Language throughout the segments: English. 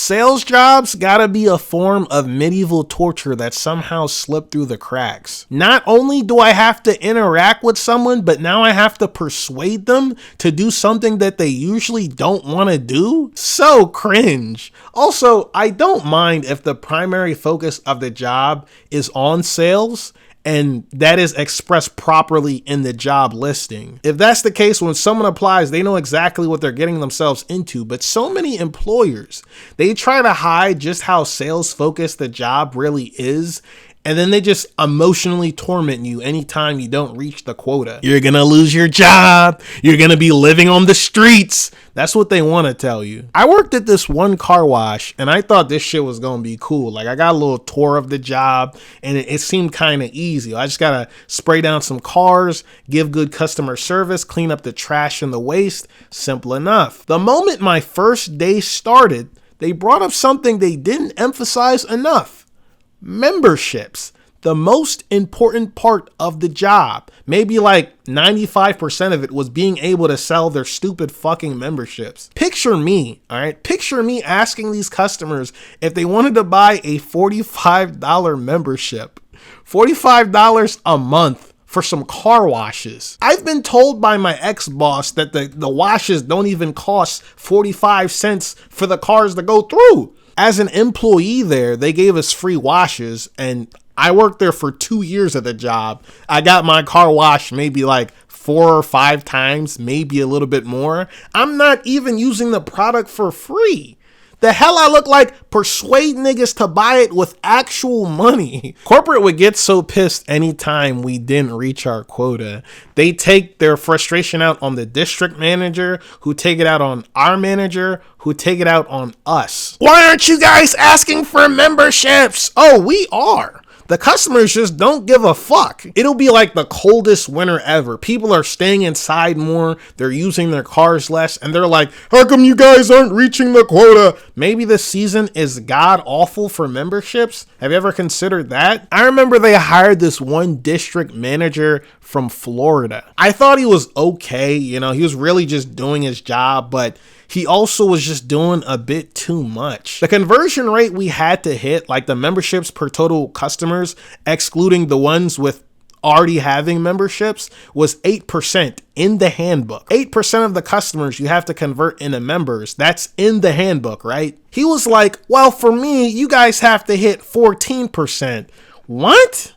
Sales jobs gotta be a form of medieval torture that somehow slipped through the cracks. Not only do I have to interact with someone, but now I have to persuade them to do something that they usually don't want to do? So cringe. Also, I don't mind if the primary focus of the job is on sales, and that is expressed properly in the job listing. If that's the case, when someone applies, they know exactly what they're getting themselves into. But so many employers, they try to hide just how sales focused the job really is. And then they just emotionally torment you anytime you don't reach the quota. You're gonna lose your job. You're gonna be living on the streets. That's what they want to tell you. I worked at this one car wash and I thought this shit was gonna be cool. Like, I got a little tour of the job and it seemed kind of easy. I just gotta spray down some cars, give good customer service, clean up the trash and the waste. Simple enough. The moment my first day started, they brought up something they didn't emphasize enough. Memberships, the most important part of the job. Maybe like 95% of it was being able to sell their stupid fucking memberships. Picture me, all right? Picture me asking these customers if they wanted to buy a $45 membership. $45 a month for some car washes. I've been told by my ex-boss that the washes don't even cost 45 cents for the cars to go through. As an employee there, they gave us free washes, and I worked there for 2 years at the job. I got my car washed maybe like 4 or 5 times, maybe a little bit more. I'm not even using the product for free. The hell I look like persuade niggas to buy it with actual money. Corporate would get so pissed anytime we didn't reach our quota. They take their frustration out on the district manager, who take it out on our manager, who take it out on us. Why aren't you guys asking for memberships? Oh, we are. The customers just don't give a fuck. It'll be like the coldest winter ever. People are staying inside more. They're using their cars less. And they're like, how come you guys aren't reaching the quota? Maybe this season is god awful for memberships. Have you ever considered that? I remember they hired this one district manager from Florida. I thought he was okay. You know, he was really just doing his job, but he also was just doing a bit too much. The conversion rate we had to hit, like the memberships per total customers, excluding the ones with already having memberships, was 8% in the handbook. 8% of the customers you have to convert into members. That's in the handbook, right? He was like, well, for me, you guys have to hit 14%. What?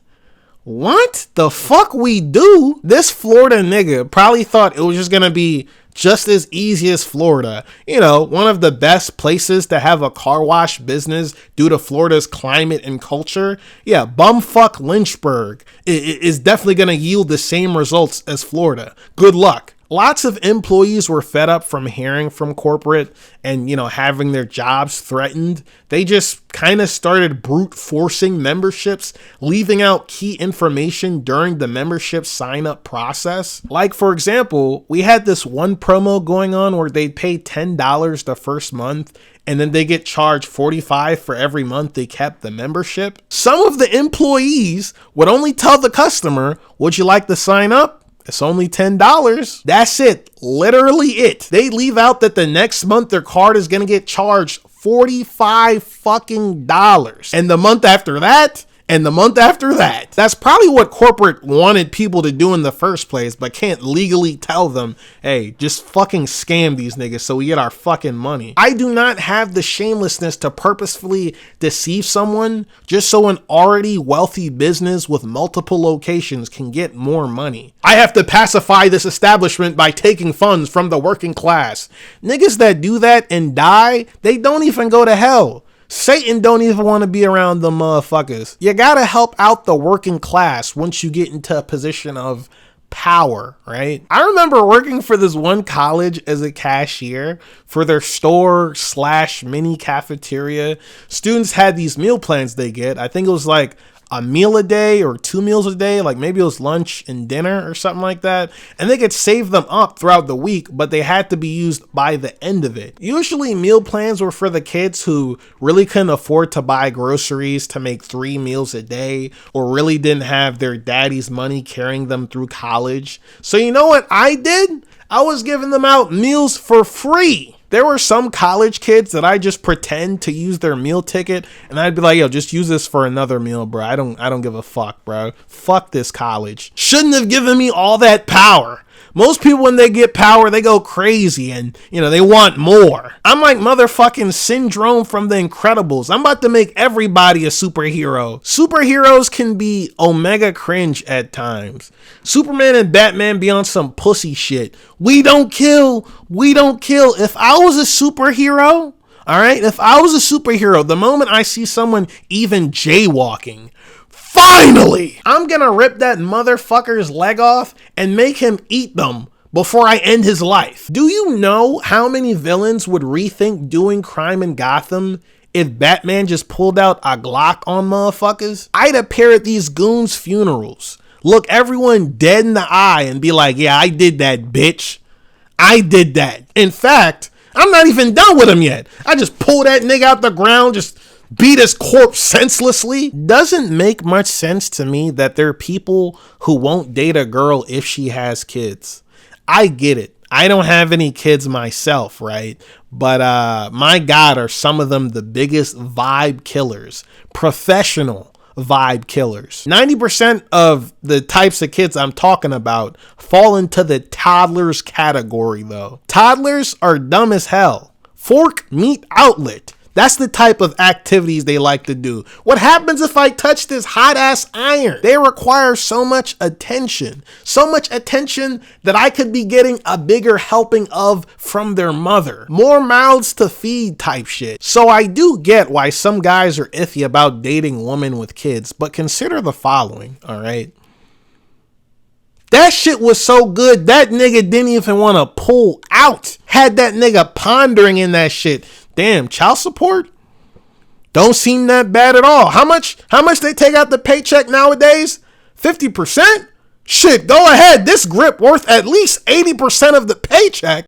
What the fuck we do? This Florida nigga probably thought it was just gonna be just as easy as Florida. You know, one of the best places to have a car wash business due to Florida's climate and culture. Yeah, bumfuck Lynchburg is definitely going to yield the same results as Florida. Good luck. Lots of employees were fed up from hearing from corporate and, you know, having their jobs threatened. They just kind of started brute forcing memberships, leaving out key information during the membership sign up process. Like, for example, we had this one promo going on where they'd pay $10 the first month and then they get charged $45 for every month they kept the membership. Some of the employees would only tell the customer, would you like to sign up? It's only $10. That's it. Literally it. They leave out that the next month their card is going to get charged $45 fucking dollars. And the month after that, and the month after that. That's probably what corporate wanted people to do in the first place, but can't legally tell them, hey, just fucking scam these niggas so we get our fucking money. I do not have the shamelessness to purposefully deceive someone just so an already wealthy business with multiple locations can get more money. I have to pacify this establishment by taking funds from the working class. Niggas that do that and die, they don't even go to hell. Satan don't even want to be around them motherfuckers. You gotta help out the working class once you get into a position of power, right? I remember working for this one college as a cashier for their store/mini cafeteria. Students had these meal plans they get. I think it was like a meal a day or 2 meals a day, like maybe it was lunch and dinner or something like that. And they could save them up throughout the week, but they had to be used by the end of it. Usually meal plans were for the kids who really couldn't afford to buy groceries to make 3 meals a day, or really didn't have their daddy's money carrying them through college. So you know what I did? I was giving them out meals for free. There were some college kids that I just pretend to use their meal ticket, and I'd be like, yo, just use this for another meal, bro. I don't give a fuck, bro. Fuck this college. Shouldn't have given me all that power. Most people, when they get power, they go crazy and, they want more. I'm like motherfucking Syndrome from The Incredibles. I'm about to make everybody a superhero. Superheroes can be omega cringe at times. Superman and Batman be on some pussy shit. We don't kill. If I was a superhero, all right, the moment I see someone even jaywalking, finally, I'm gonna rip that motherfucker's leg off and make him eat them before I end his life. Do you know how many villains would rethink doing crime in Gotham if Batman just pulled out a Glock on motherfuckers? I'd appear at these goons' funerals, look everyone dead in the eye and be like, yeah, I did that, bitch. I did that. In fact, I'm not even done with him yet. I just pull that nigga out the ground, just beat his corpse senselessly. Doesn't make much sense to me that there are people who won't date a girl if she has kids. I get it. I don't have any kids myself, right? But my God, are some of them the biggest vibe killers, professional vibe killers. 90% of the types of kids I'm talking about fall into the toddlers category though. Toddlers are dumb as hell. Fork, meat, outlet. That's the type of activities they like to do. What happens if I touch this hot ass iron? They require so much attention that I could be getting a bigger helping of from their mother. More mouths to feed type shit. So I do get why some guys are iffy about dating women with kids, but consider the following, all right? That shit was so good, that nigga didn't even want to pull out. Had that nigga pondering in that shit. Damn, child support don't seem that bad at all. How much they take out the paycheck nowadays? 50%? Shit, go ahead. This grip worth at least 80% of the paycheck.